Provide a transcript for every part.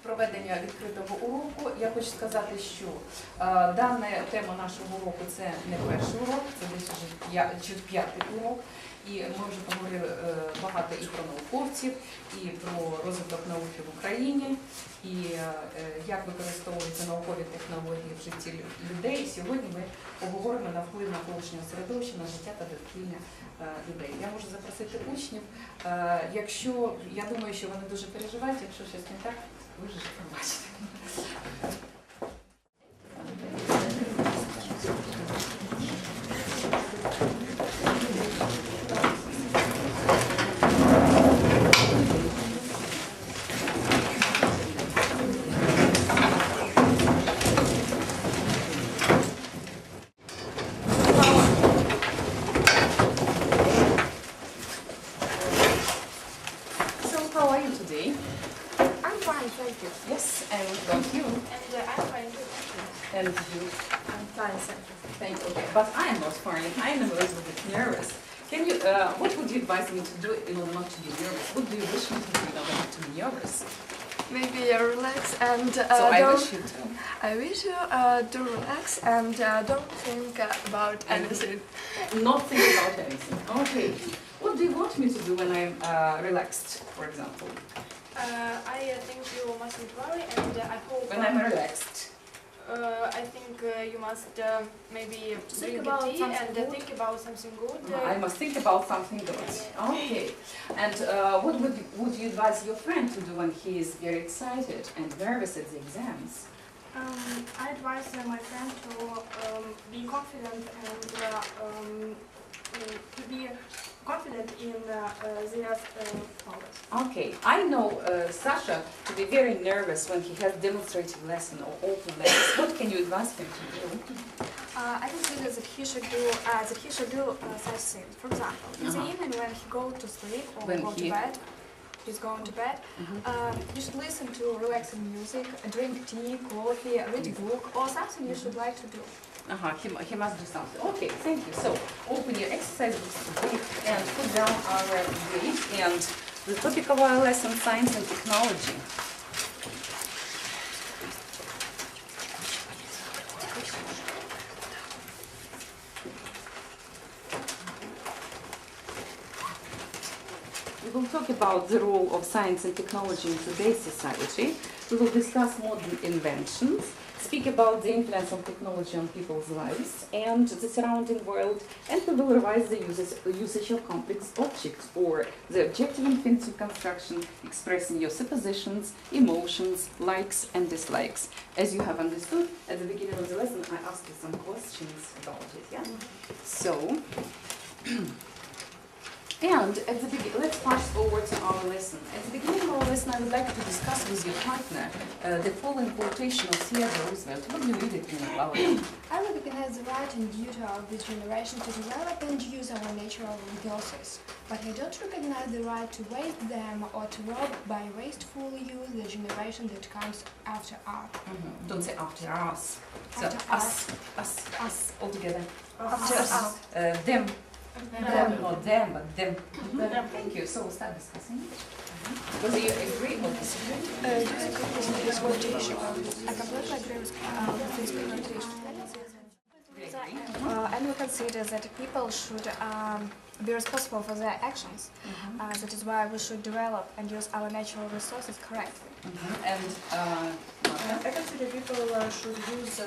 проведення відкритого уроку. Я хочу сказати, що дана тема нашого уроку – це не перший урок, це десь вже п'ятий урок. І ми вже поговорили багато і про науковців, і про розвиток науки в Україні, і як використовуються наукові технології в житті людей. Сьогодні ми поговоримо на вплив навколишнього середовища на життя та довкілля людей. Я можу запросити учнів. Якщо, я думаю, що вони дуже переживають, якщо щось не так, ви ж побачите. Yes, and about you? And I'm fine too. And you? I'm fine, thank you. Thank you. Okay, but I am not fine. I am a little bit nervous. Can you? What would you advise me to do in order not to be nervous? What do you wish me to do in order not to be nervous? Maybe relax and So I wish you to. I wish you to relax and don't think about anything. Not think about anything. Okay. What do you want me to do when I'm relaxed, for example? I think you mustn't worry and I hope... When I'm relaxed. I think you must maybe Think drink about tea something and good. think about something good. I must think about something good. Okay. And what would you advise your friend to do when he is very excited and nervous at the exams? I advise my friend to be confident and to be confident in their powers. Okay, I know Sasha to be very nervous when he has demonstrative lesson or open lesson. What can you advise him to do? I consider that he should do such things. For example, in the evening when he goes to sleep or When go he- to bed, he's going to bed. You should listen to relaxing music, drink tea, coffee, read a book, or something you should like to do. He must do something. Okay, thank you. So, open your exercise books today and put down our date and the topic of our lesson, science and technology. We will talk about the role of science and technology in today's society. We will discuss modern inventions, speak about the influence of technology on people's lives and the surrounding world, and we will revise the usage of complex objects or the objective infinitive construction expressing your suppositions, emotions, likes and dislikes. As you have understood, at the beginning of the lesson I asked you some questions about it, yeah? So, and at the beginning, let's pass over to our lesson. At the beginning of our lesson, I would like to discuss with your partner the following quotation of Theodore Roosevelt. What do you read it in about? I recognize the right and duty of this generation to develop and use our natural resources, but I don't recognize the right to waste them or to rob by wasteful use the generation that comes after us. Don't say after us. So After us, all together. After us. Them. Not them, but them. Thank you. So we'll start discussing. Whether you agree or disagree? This quotation. I completely agree with this quotation. And we consider that people should be responsible for their actions. That is why we should develop and use our natural resources correctly. And I consider people should use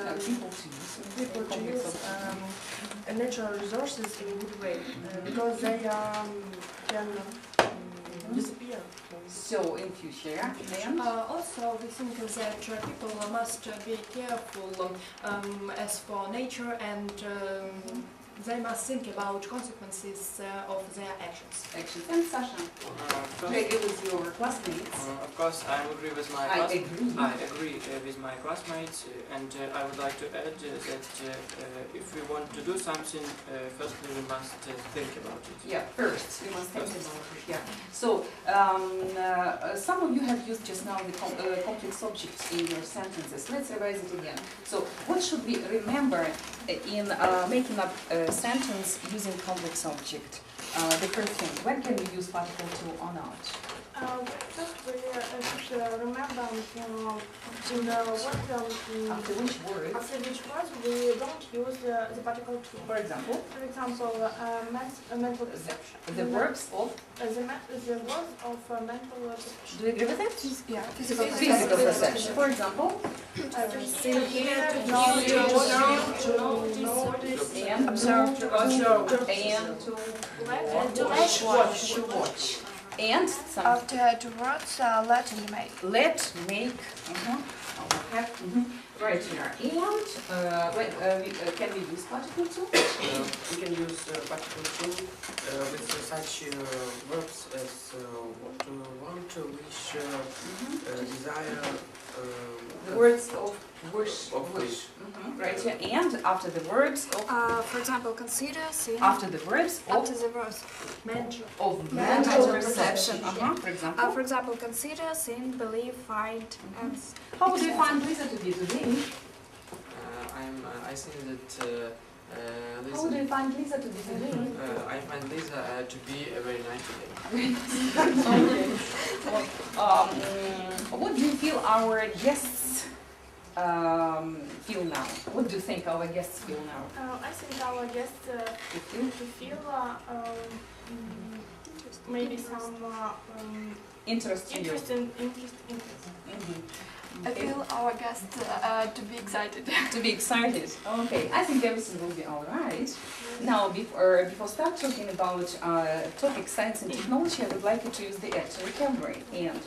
natural resources in a good way because they can disappear. so in future, and Also, we think that people must be careful as for nature and they must think about consequences of their actions. actions. And Sasha, do you agree with your classmates? Of course, I agree with my I agree. I agree with my classmates, and I would like to add that if we want to do something, firstly we must think about it. Yeah, first you must think about it. Yeah. So some of you have used just now the complex objects in your sentences. Let's revise it again. So what should we remember in making up a sentence using complex object? The first thing, when can we use particle to or not? First, we should remember in the word After which word? after which word we don't use the particle to. For example, Mental perception. the verbs of. The words of mental perception. Do you agree with that? Yeah, Physical perception. For example, To see, hear, to know, to notice, and observe, to and to watch. And some After two words, let and make. let, make, have, right here. And can we use particle too? We can use particle too with such verbs as want, wish, desire, The words of wish. of wish. Right here. And after the verbs of. For example, consider, see. After the verbs of. After the words. Mental perception. For example. For example, consider, think, believe, find, and. How would you find Lisa to be today? I think that How would you find Lisa to be today? I find Lisa to be very nice today. What do you feel our guests feel now? What do you think our guests feel now? I think our guests to feel maybe some Interest in you. interest. I feel our guests to be excited. To be excited. Okay, I think everything will be all right. Now, before start talking about topic science and technology, I would like you to use the actual vocabulary. And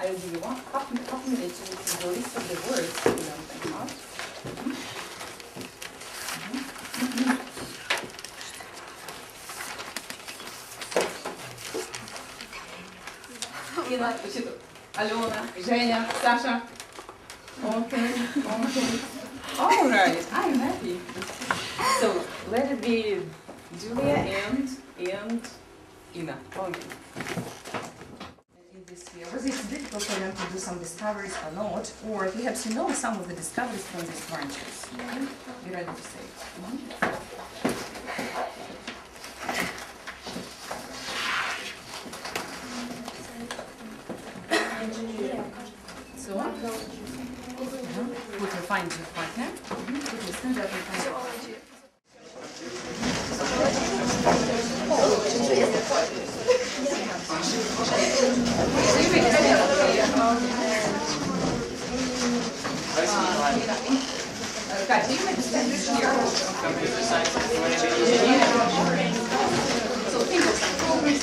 I will give you half minute to look at the list of the words you learned by heart. Инна, Алена, Женя, Саша. Okay. All right, I'm happy. So let it be Julia and Inna. Okay. In this year, was it difficult for them to do some discoveries or not? Or perhaps you know some of the discoveries from these branches? You ready to say? So, what you find your partner? Would you stand up and find Катя, you might stand this here. Computer science is very So think of some progress.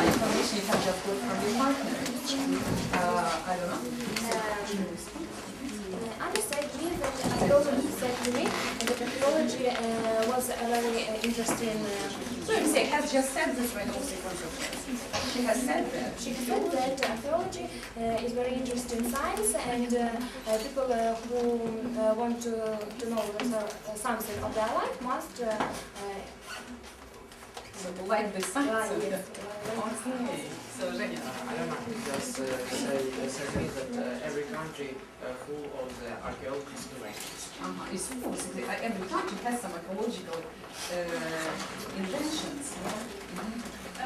Information you have just got from your partner. I don't know. Anna said me that archaeology said to me that archaeology was a very interesting. So you say, has just said this when also she has said that. She said that archaeology is very interesting science, and people who want to know something of their life must. So like the science. Yes. Okay. So Zhenya. I don't know, just say that every country full of the archaeological ranges. It's full. So every country has some ecological inventions.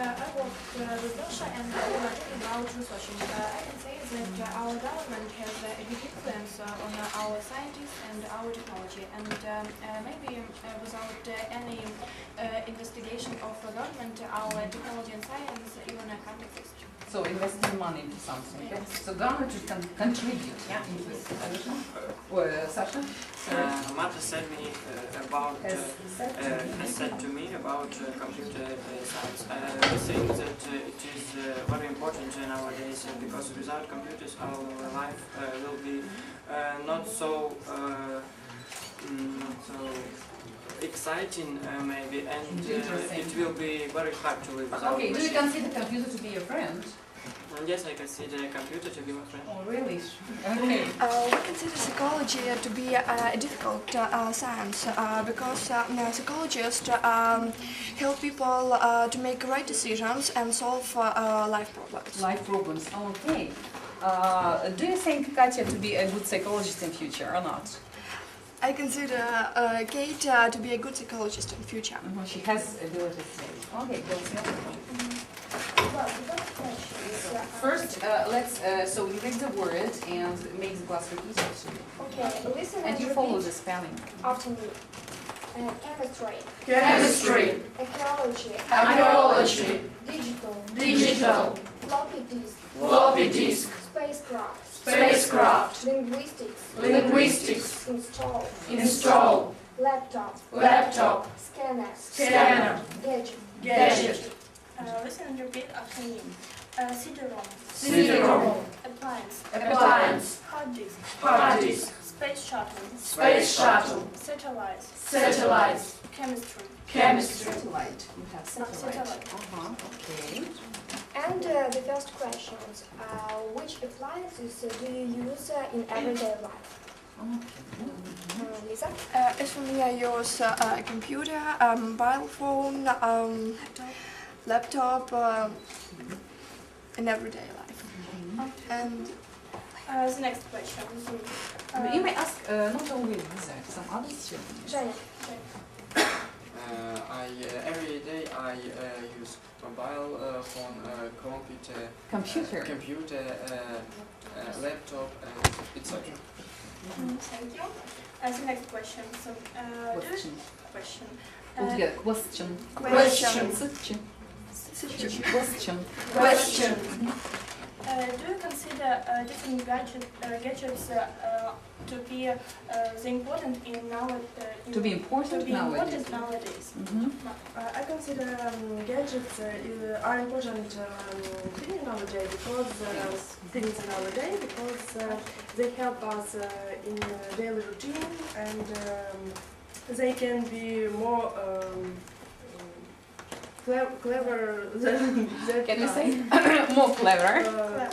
I worked with Russia and we were talking about researching. I can say that our government has a big influence on our scientists and our technology, and maybe without any investigation of the government, our technology and science even can't exist. So investing money into something. Okay? So government should contribute, yeah, into it. Sasha? Marta said me about has said to me about computer science. I think that it is very important nowadays because without computers our life will be not so exciting maybe, and it will be very hard to live without. Okay, do you consider computer to be your friend? Yes, I consider a computer to be my friend. Oh, really? Okay. We consider psychology to be a difficult science because psychologists help people to make right decisions and solve life problems. Life problems, okay. Do you think Katya to be a good psychologist in future or not? I consider Kate to be a good psychologist in future. She has ability to say. Okay, first, let's, so you read the word and make the class repeat it. Okay, listen And you follow the spelling. after me. Chemistry, Chemistry, archaeology, archaeology, digital, floppy disk, spacecraft, spacecraft, linguistics, install, laptop, scanner, gadget. Listen and repeat after me. CD-ROM, appliance, hard disk, space shuttle, satellites, chemistry. Satellite. You have satellite. Okay. And the first question is, which appliances do you use in everyday life? Lisa? As for me, I use a computer, mobile phone, laptop, in everyday life. And The next question. You may ask not only Lisa, some others too. Женя. Every day I use mobile phone, computer, laptop, and etc. Thank you. The next question. Question. Question. Altogether, question. Do you consider different gadgets to be important nowadays? I consider gadgets are important nowadays because they help us in daily routine, and they can be more clever than that. Can you say more clever?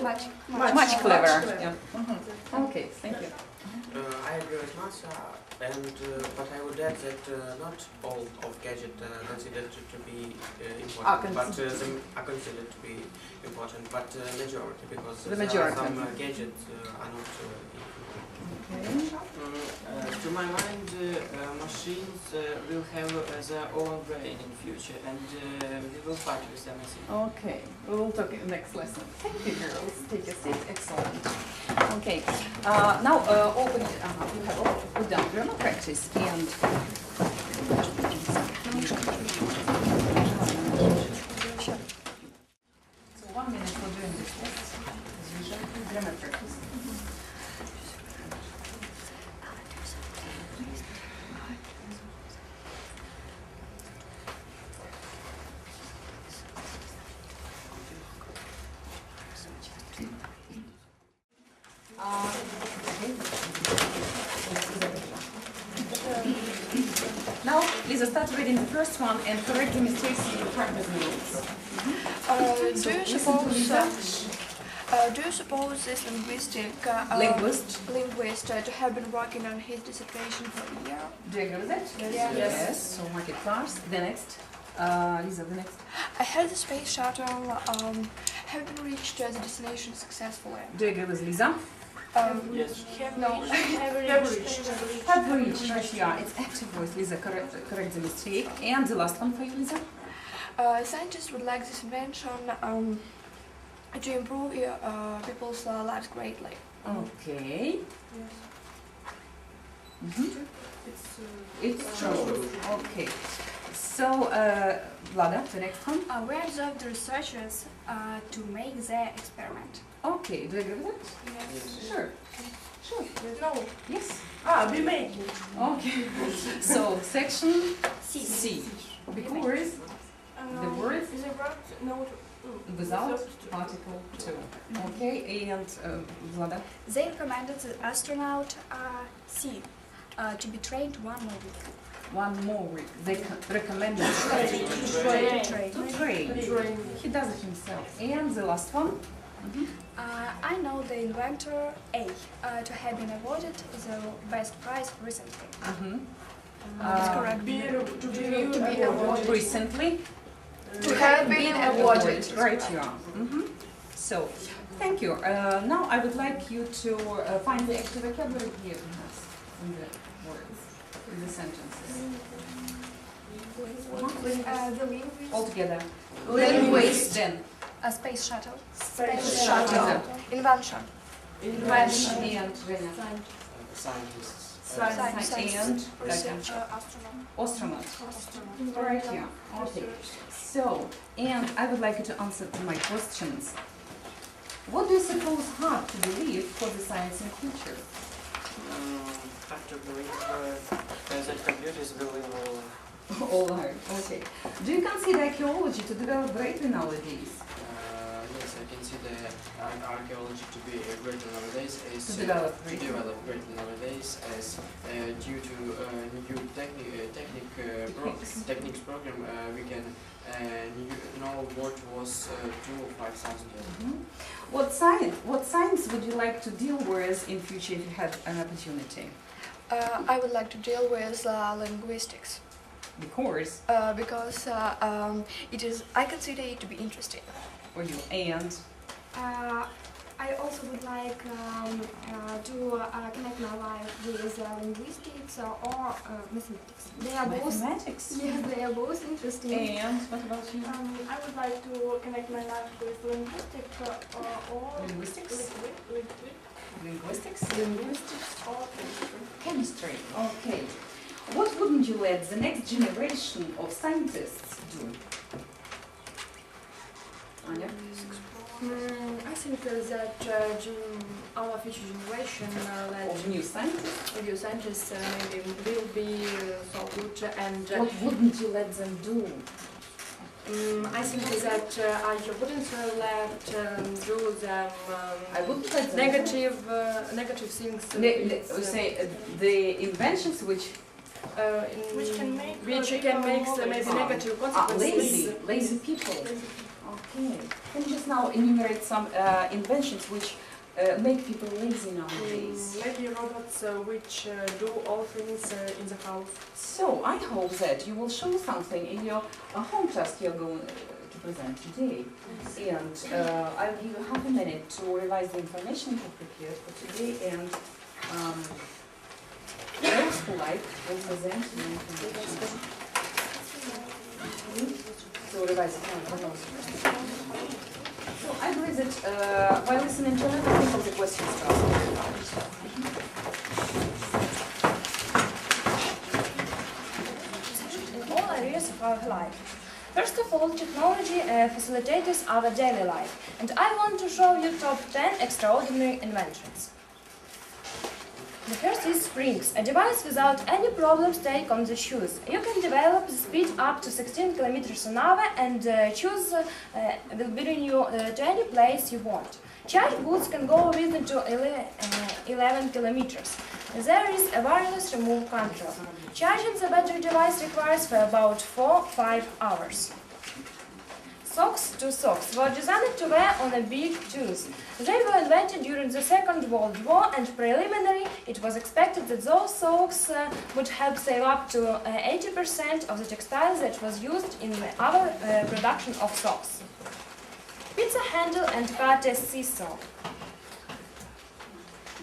Much clever. Yeah. Okay, thank you. I agree with Masha, but I would add that not all of gadgets considered to be important, but are considered to be important, but majority, because there are some gadgets are not To my mind, machines will have their own brain in future, and we will fight with them, I think. Okay, we will talk in the next lesson. Thank you, girls. Take a seat. Excellent. Okay, now open it. You have all put down grammar practice and. So 1 minute for doing this test. As usual, grammar practice. Now, Lisa, start reading the first one and correct the mistakes in the practice notes. Do you suppose this linguist to have been working on his dissertation for a year? Do you agree with that? Yes. So mark it first. The next. Lisa, the next. Has the space shuttle have been reached the destination successfully? Do you agree with Lisa? Yes. Have reached. Yeah, it's active voice. Lisa, correct the mistake. And the last one for you, Lisa. Scientists would like this invention to improve people's lives greatly. Okay. Yes. Mhm. It's true. true. Okay. So, Vlada, the next one. We observed the researchers to make their experiment. Okay, do you agree with that? Yes. Sure. Sure. No. Yes. We make it. Okay. So, section C. Because the word Is a verb no without article 2. Okay, and Vlada? They recommended the astronaut C to be trained 1 more week. 1 more week. They recommended to train. He does it himself. And the last one? I know the inventor A to have been awarded the best prize recently. It's correct. To be awarded. Recently? To have been awarded. Right, you are. So, thank you. Now I would like you to find the extra vocabulary here in the words, in the sentences. The linguist. All together. Linguist. Then. A space shuttle. Space shuttle. Invention. Invention. And Rena. Scientists. And Researcher. astronaut. Right here. Okay. So, and I would like you to answer to my questions. What do you suppose hard to believe for the science in future? Have to believe that computers will evolve. All right. Okay. Do you consider archaeology to develop greatly nowadays? Yes, I consider archaeology to be greatly nowadays as To develop greatly. nowadays as due to new techniques program we can know what was 2 or 5,000 years ago. What science would you like to deal with in future if you had an opportunity? I would like to deal with linguistics Because because I consider it to be interesting. for you and I also would like to connect my life with linguistics or mathematics. They are both. mathematics. Yes, they are both interesting. And what about you? I would like to connect my life with linguistics or Linguistics? Linguistics? linguistics or chemistry. Chemistry. Okay. What wouldn't you let the next generation of scientists do? Anya? I think that our future generation Of new scientists? new scientists maybe will be so good and What wouldn't you let them do? I think that I wouldn't let do them I wouldn't let them negative things. say the inventions which Which can make maybe negative consequences. lazy people. Okay. Can you just now enumerate some inventions which make people lazy nowadays? Maybe robots which do all things in the house. So I hope that you will show something in your home task you're going to present today. And I'll give you half a minute to revise the information you have prepared for today, and those who like will present the information. So revise it now. So I believe that while listening to them, think of the questions to ask. In all areas of our life. First of all, technology facilitates our daily life, and I want to show you top 10 extraordinary inventions. The first is springs, a device without any problems take on the shoes. You can develop the speed up to 16 kilometers an hour, and shoes will bring you to any place you want. Charge boots can go within to 11 kilometers. There is a wireless remote control. Charging the battery device requires for about 4-5 hours. Socks to socks were designed to wear on a big toes. They were invented during the Second World War, and preliminary it was expected that those socks would help save up to 80% of the textiles that was used in our production of socks. Pizza handle and cutter's seesaw.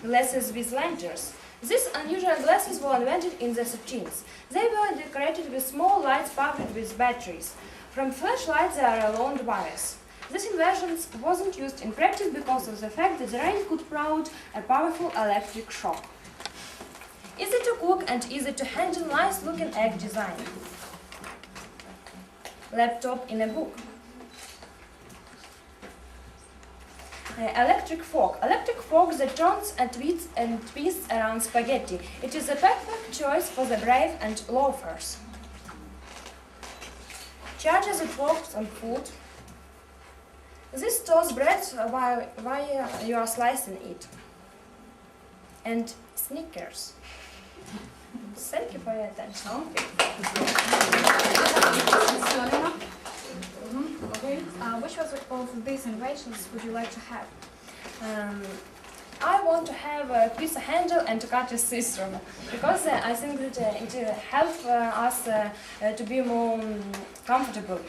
Glasses with lanterns. These unusual glasses were invented in the 13th. They were decorated with small lights powered with batteries. From flashlights there are long wires. This invention wasn't used in practice because of the fact that the rain could produce a powerful electric shock. Easy to cook and easy to handle, nice looking egg design. Laptop in a book. Electric fork. Electric fork that turns and twists around spaghetti. It is a perfect choice for the brave and loafers. Charger that works on food. This toasts bread while you are slicing it. And Snickers. Thank you for your attention. Okay. Which of these inventions would you like to have? I want to have a pizza handle and a cutter system because I think that it will help us to be more comfortable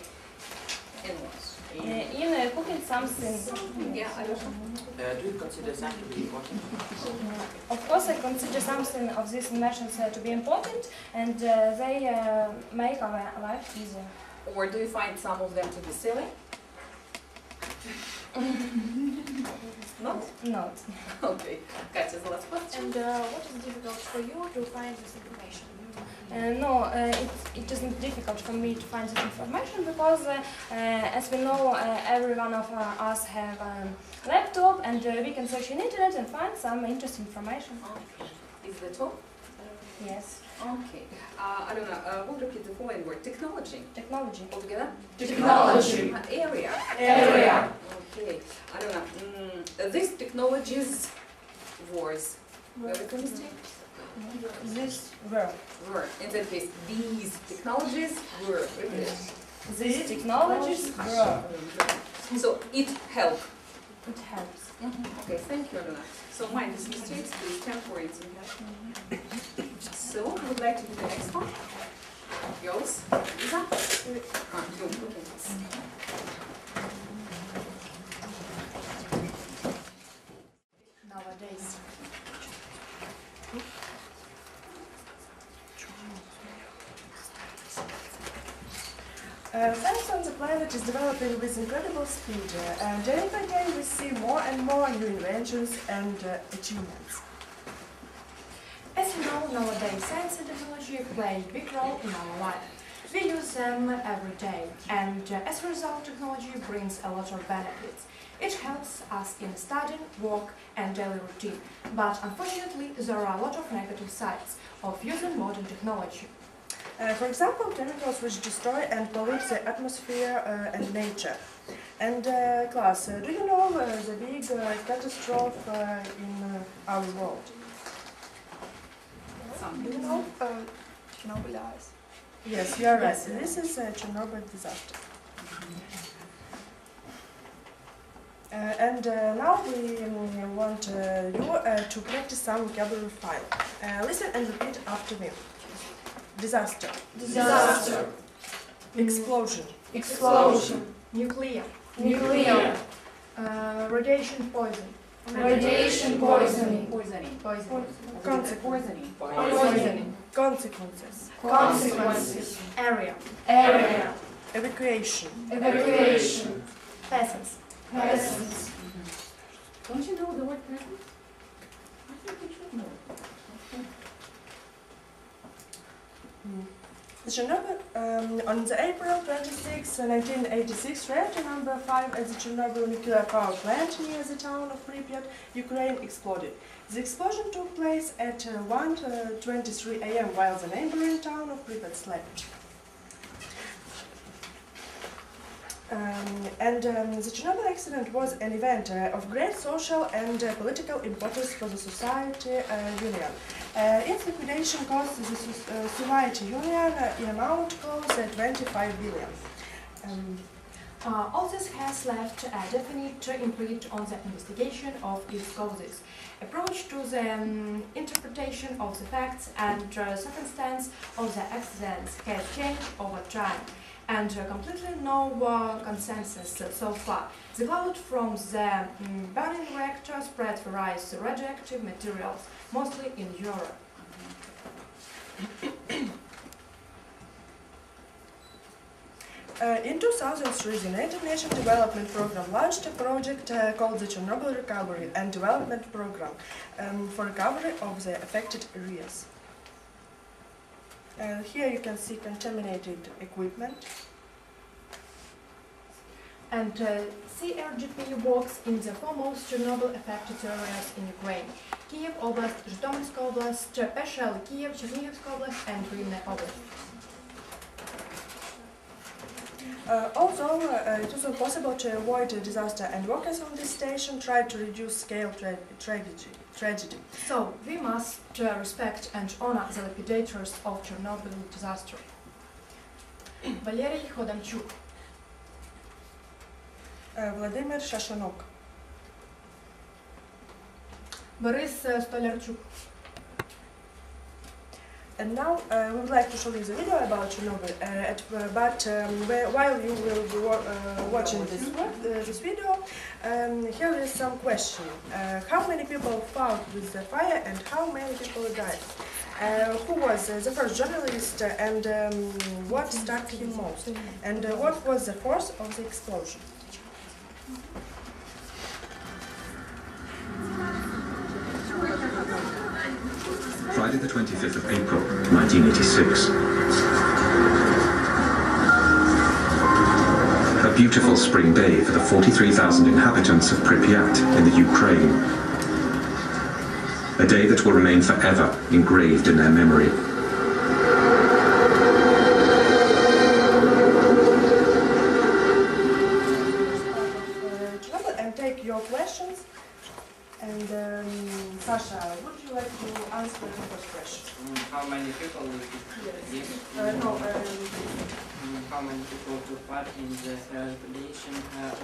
in cooking something. Yeah, I don't know. Do you consider that to be important? Of course, I consider something of these inventions to be important, and they make our life easier. Or do you find some of them to be silly? Not? Not. Okay. Katya, the last question. And what is difficult for you to find this information? No, it isn't difficult for me to find this information because, as we know, every one of us have a laptop and we can search in internet and find some interesting information. Okay. Is that all? Yes. Okay. Alona, we'll repeat the following word. Technology. Technology. Altogether? Technology. Area. Area. Okay. Alona, these technologies was very mistake? This were. Were. In that case, these technologies were. These technologies were. So it helped. It helps. Okay, thank you, Alona. So mind these mistakes, please 10 points. So we would like to do the next one. Girls, Lisa? You, okay. Nowadays. Science on the planet is developing with incredible speed, and day by day we see more and more new inventions and achievements. As you know, nowadays science and technology play a big role in our life. We use them every day, and as a result, technology brings a lot of benefits. It helps us in studying, work, and daily routine. But unfortunately, there are a lot of negative sides of using modern technology. For example, chemicals which destroy and pollute the atmosphere and nature. And class, do you know the big catastrophe in our world? Do you know Chernobyl ice? Yes, you are right. This is a Chernobyl disaster. And now we want you to practice some vocabulary file. Listen and repeat after me. Disaster. Disaster. Explosion. Explosion. Nuclear. Nuclear. Radiation poison. Radiation poisoning. Poisoning. Consequences. Poisoning. Consequences. Consequences. Area. Area. Evacuation. Evacuation. Peasants. Peasants. Don't you know the word present? I think you should know. Chernobyl, on the April 26, 1986, reactor number 5 at the Chernobyl nuclear power plant near the town of Pripyat, Ukraine, exploded. The explosion took place at 1:23 a.m. while the neighboring town of Pripyat slept. The Chernobyl accident was an event of great social and political importance for the Soviet Union. Its liquidation cost the Soviet Union in amount close to 25 billion. All this has left a definite imprint on the investigation of its causes. Approach to the interpretation of the facts and circumstance of the accidents has changed over time, and completely no consensus so far. The cloud from the burning reactor spread various radioactive materials, mostly in Europe. In 2003, the United Nations Development Programme launched a project called the Chernobyl Recovery and Development Programme for recovery of the affected areas. Here you can see contaminated equipment. And CRGP works in the foremost Chernobyl-affected areas in Ukraine: Kiev Oblast, Zhytomyrsky Oblast, especially Kiev, Chernihiv Oblast, and Rivne Oblast. Although it was impossible to avoid a disaster, and workers on this station tried to reduce scale tragedy. So we must respect and honor the liquidators of Chernobyl disaster. Валерій Ходамчук. Владимир Шашанок. Борис Столярчук. And now we would like to show you the video about Chernobyl, while you will be watching this video, here is some question. How many people fought with the fire and how many people died? Who was the first journalist and what struck him most? And what was the force of the explosion? Friday the 25th of April, 1986. A beautiful spring day for the 43,000 inhabitants of Pripyat in the Ukraine. A day that will remain forever engraved in their memory. And take your questions. And Sasha, would you like to answer the first question? How many people live Yes. how many people took part in the liquidation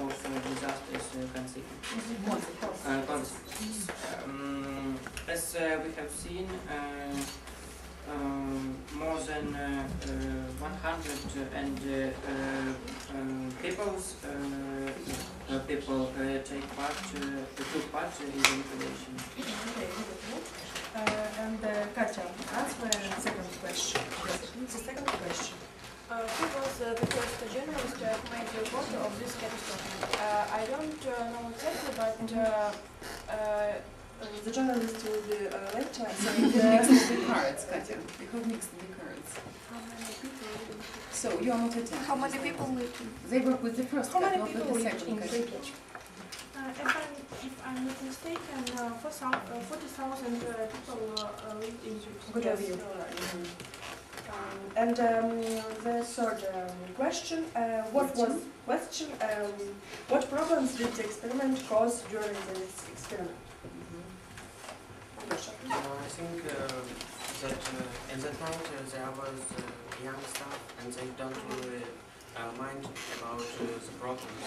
of disastrous consequences? As we have seen, more than 100 people took part in the liquidation. And Katya, answer the second question. The second question. Who was the first journalist who made a report of this catastrophe? I don't know exactly, but The journalist will be later. Mix the cards, Katya. You have mixed the cards. how many people? So you are not attending. How many people lived in? They work with the first How many cut, not people with the lived second in cut. Pripyat? If I'm not mistaken, 40,000 people lived in Turkey. Good of you. And the third question, what problems did the experiment cause during this experiment? I think that in that night there was young staff and they don't really mind about the problems.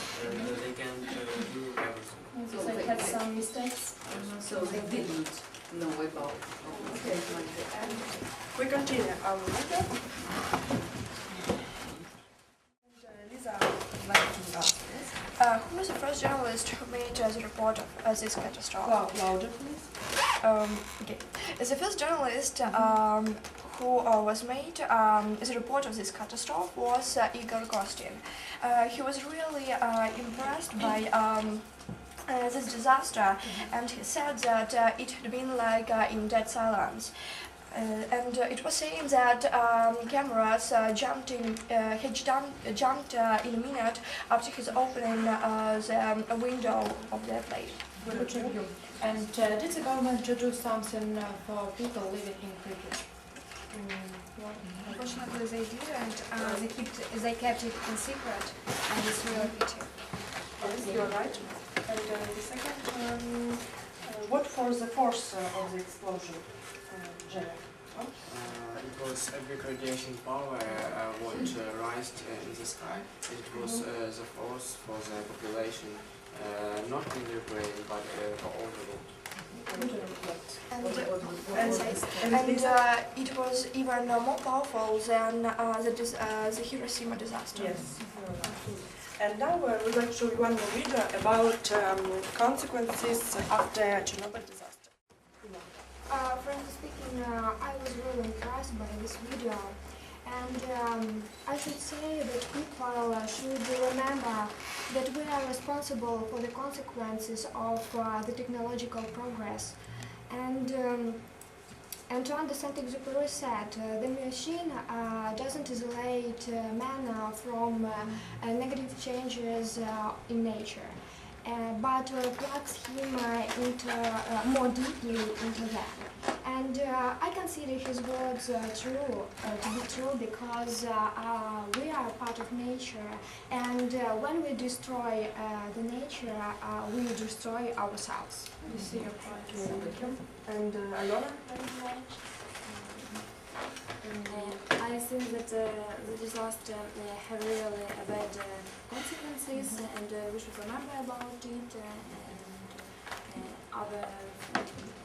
They can do everything. So they had some mistakes. So they didn't know about things like that. We continue our video. Lisa would like to ask this. Who was the first journalist who made the report of this catastrophe? Louder, please. Okay. The first journalist who was made as a report of this catastrophe was Igor Kostin. He was really impressed by this disaster, and he said that it had been like in dead silence. And it was saying that cameras jumped in a minute after his opening the window of the plane. And did the government do something for people living in Pripyat? Unfortunately, they didn't. They kept it in secret, and it's really pity. Yes, you're right. And the second, what was the force of the explosion, Jenna? It was a big radiation power what rised in the sky. It was the force for the population, not in Ukraine but for all the world. And it was even more powerful than the Hiroshima disaster. Yes. And now we'd like to show you one more video about consequences after Chernobyl disaster. Frankly speaking, I was really impressed by this video, And I should say that people should remember that we are responsible for the consequences of the technological progress. And to understand Exupéry said, the machine doesn't isolate man from negative changes in nature, but plugs him more deeply into them. And I consider his words to be true because we are part of nature, and when we destroy the nature, we destroy ourselves. You see your point. And Alona? I think that the disaster have really bad consequences, and we should remember about it and our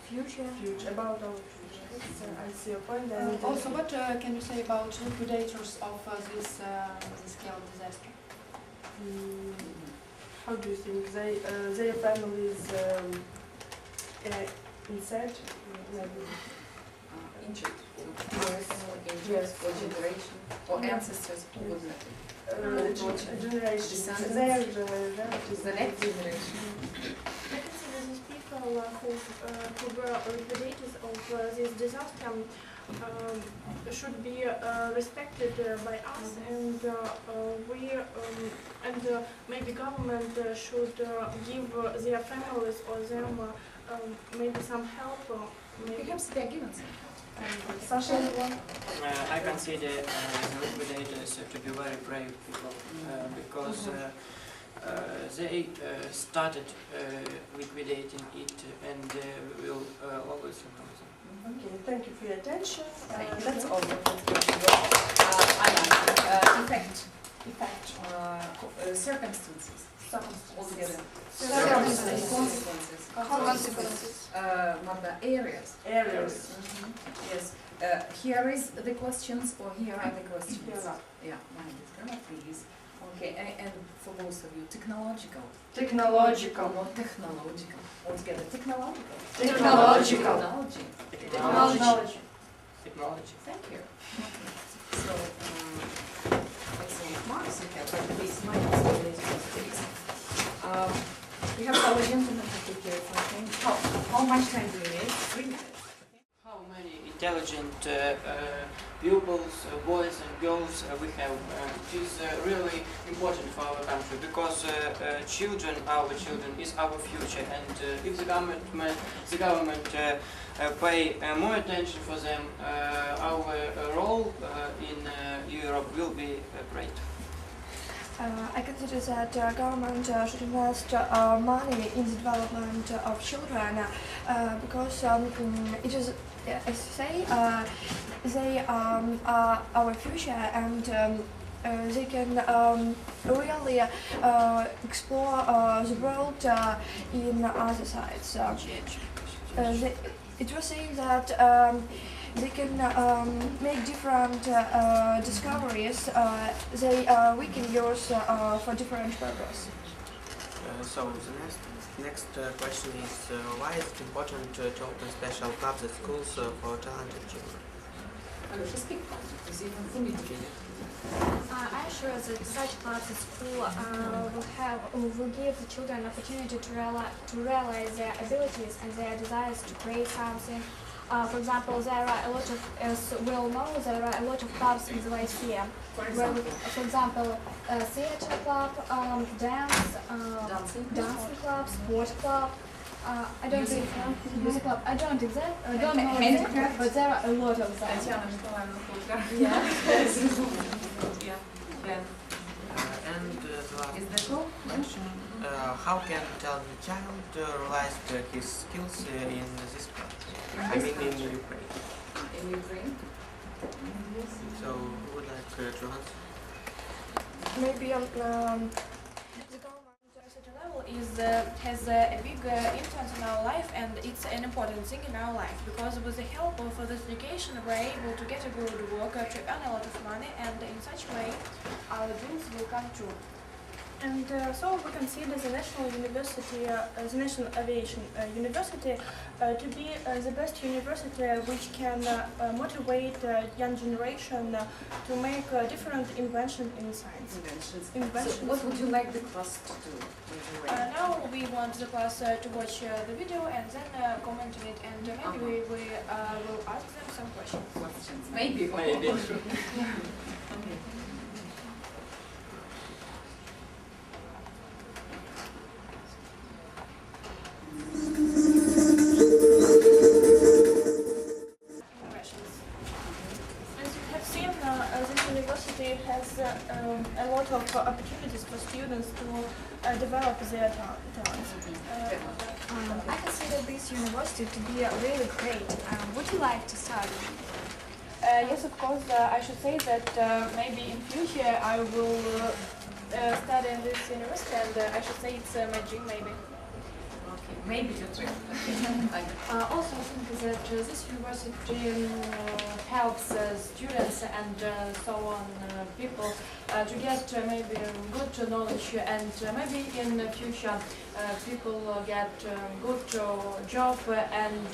future. About our future. Yes, I see your point. And Also, what can you say about liquidators of this scale disaster? How do you think their families inside? Injured. Yes, for generation or ancestors. Generation. Their relatives. The next generation. I consider these people who were liquidators of this disaster should be respected by us, and maybe government should give their families or them maybe some help. Perhaps they are given some. Sasha? I consider the liquidators to be very brave people because they started liquidating it and will always remember them. Okay, thank you for your attention. That's all. Effect. Circumstances. Altogether. Consequences. Marta, areas. Yes. Here is the questions, or here are the questions. Yeah, mine is grammar, please. Okay, and for both of you, technological. Technological. Not technological. Altogether, technological. Technology. Technology. Thank you. So, excellent marks you have, but please, minus related please. We have our gentleman to take care of something. How much time do you need? 3 minutes. How many intelligent pupils, boys and girls we have? It is really important for our country because our children is our future, and if the government pay more attention for them, our role in Europe will be great. I consider that government should invest money in the development of children because it is, as you say, they are our future, and they can really explore the world in other sides. It was saying that they can make different discoveries we can use for different purposes. So the next question is why is it important to open special clubs at schools for talented children? Speak, because even for me to I'm sure that such clubs at school will give the children an opportunity to realize their abilities and their desires to create something. For example, there are a lot of, as we all know, there are a lot of clubs in the life here. For example, theater club, dancing club, sport club. I don't think music club. I don't know exactly, but there are a lot of them. And the last question, how can a talented child realize his skills in this club? I mean in Ukraine. In Ukraine? So who would like to answer? Maybe the government at such a level has a big influence in our life, and it's an important thing in our life, because with the help of this education we're able to get a good work, to earn a lot of money, and in such way our dreams will come true. And so we consider the National University, the National Aviation University, to be the best university which can motivate young generation to make different inventions in science. So what would you like the class to do? Now we want the class to watch the video and then comment on it, and maybe we will ask them some questions. Maybe. This university has a lot of opportunities for students to develop their talents. I consider this university to be really great. Would you like to study? Yes, of course. I should say that maybe in future I will study in this university, and I should say it's my dream, maybe. Maybe your dream. Also, I think that this university helps students and so on people to get maybe good knowledge, and maybe in the future people get good job and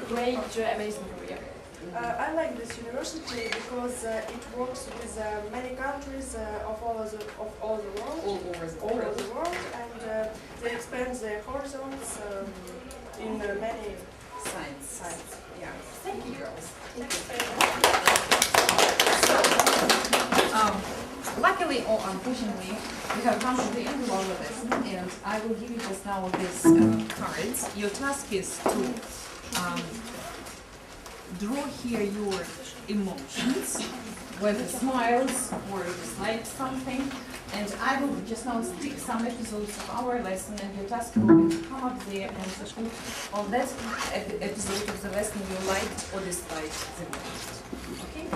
great amazing career. I like this university because it works with many countries of all the world, All over the world. and they expand their horizons in many Science. Yeah. Thank you, girls. Luckily or unfortunately, we have come to the end of our lesson, and I will give you just now these cards. Your task is to draw here your emotions, whether smiles or dislike something, and I will just now stick some episodes of our lesson, and your task will be to come up there and to put on that episode of the lesson you liked or disliked the most. Okay?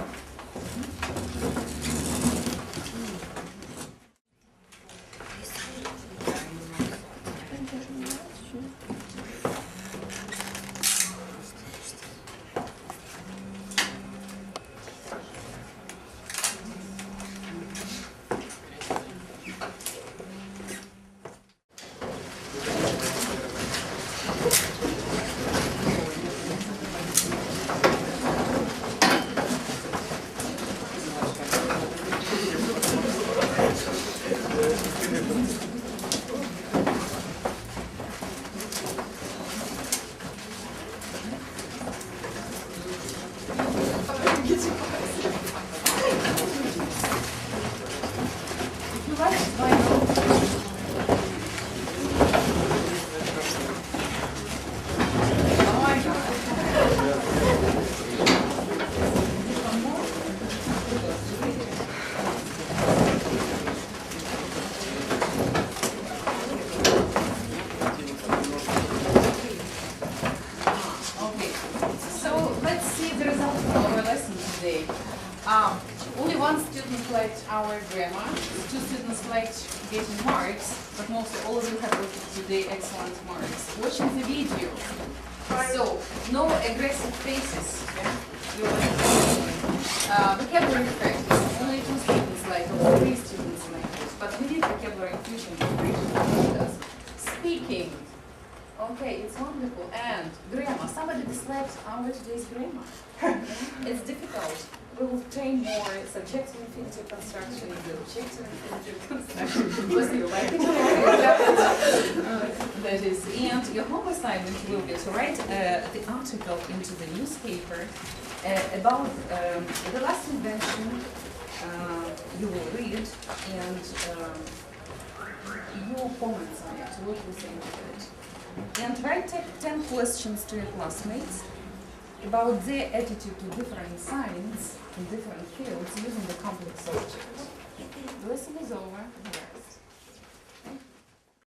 Only one student liked our grammar, 2 students liked getting marks, but mostly all of you have got today excellent marks. Watching the video, so no aggressive faces. Vocabulary practice, only 2 students like it, or 3 students like it, but we did vocabulary fusion with us. Speaking, okay, it's wonderful, and grammar. Somebody disliked our today's grammar. It's difficult. We will train more subjective infinitive construction, the objective infinitive construction, because you like it. That is, and your home assignment will be to write the article into the newspaper about the last invention you will read, and your comments on it, what you think of it. And write 10 questions to your classmates about their attitude to different science in different fields using the complex object. The lesson is over.